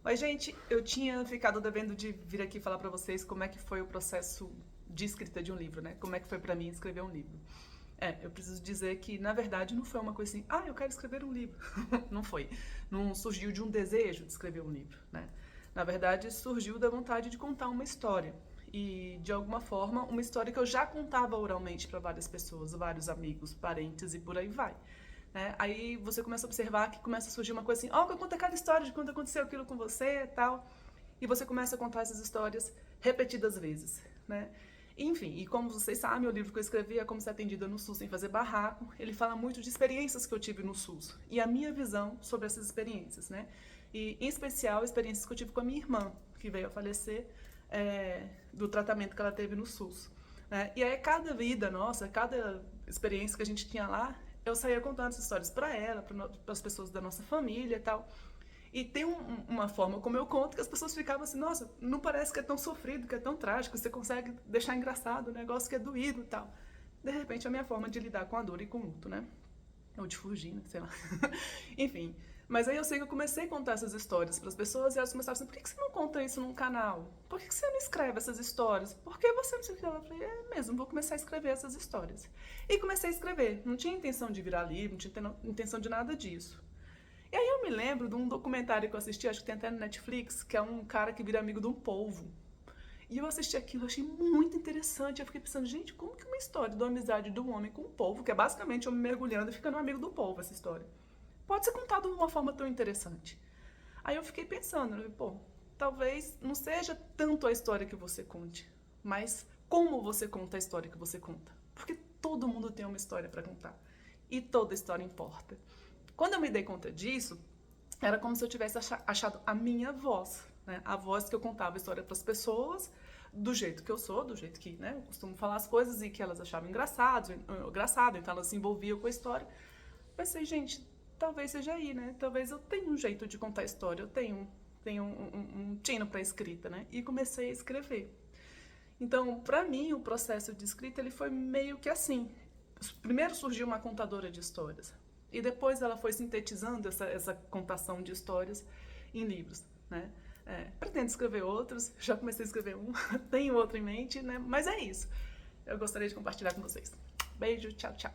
Mas, gente, eu tinha ficado devendo de vir aqui falar pra vocês como é que foi o processo de escrita de um livro, né? Como é que foi pra mim escrever um livro. Eu preciso dizer que, na verdade, não foi uma coisa assim, eu quero escrever um livro. Não foi. Não surgiu de um desejo de escrever um livro, né? Na verdade, surgiu da vontade de contar uma história. E, de alguma forma, uma história que eu já contava oralmente para várias pessoas, vários amigos, parentes e por aí vai. Né? Aí você começa a observar que começa a surgir uma coisa assim, conta cada história de quando aconteceu aquilo com você e tal. E você começa a contar essas histórias repetidas vezes, né? Enfim, e como vocês sabem, o livro que eu escrevi é Como Ser Atendida no SUS Sem Fazer Barraco. Ele fala muito de experiências que eu tive no SUS e a minha visão sobre essas experiências, né? E, em especial, experiências que eu tive com a minha irmã, que veio a falecer do tratamento que ela teve no SUS. Né? E aí, cada vida nossa, cada experiência que a gente tinha lá, eu saía contando essas histórias para ela, para as pessoas da nossa família e tal. E tem uma forma como eu conto que as pessoas ficavam assim, nossa, não parece que é tão sofrido, que é tão trágico, você consegue deixar engraçado um negócio que é doído e tal. De repente, é a minha forma de lidar com a dor e com o luto, né? Ou de fugir, né? Sei lá. Enfim. Mas aí eu sei que eu comecei a contar essas histórias para as pessoas e elas começavam assim, por que você não conta isso num canal? Por que você não escreve essas histórias? Por que você não sei o que? Eu falei, mesmo, vou começar a escrever essas histórias. E comecei a escrever. Não tinha intenção de virar livro, não tinha intenção de nada disso. E aí eu me lembro de um documentário que eu assisti, acho que tem até no Netflix, que é um cara que vira amigo de um polvo. E eu assisti aquilo, eu achei muito interessante. Eu fiquei pensando, gente, como que uma história da amizade de um homem com um polvo, que é basicamente um homem mergulhando e ficando um amigo do polvo, essa história, pode ser contada de uma forma tão interessante? Aí eu fiquei pensando, né, pô, talvez não seja tanto a história que você conte, mas como você conta a história que você conta. Porque todo mundo tem uma história para contar. E toda história importa. Quando eu me dei conta disso, era como se eu tivesse achado a minha voz, né? A voz que eu contava a história para as pessoas, do jeito que eu sou, do jeito que, né, eu costumo falar as coisas e que elas achavam engraçado, então elas se envolviam com a história. Pensei, gente, talvez seja aí, né? Talvez eu tenha um jeito de contar a história, eu tenho um tino para escrita, né? E comecei a escrever. Então, para mim, o processo de escrita ele foi meio que assim. Primeiro surgiu uma contadora de histórias. E depois ela foi sintetizando essa contação de histórias em livros, né? Pretendo escrever outros, já comecei a escrever um, tenho outro em mente, né? Mas é isso. Eu gostaria de compartilhar com vocês. Beijo, tchau, tchau.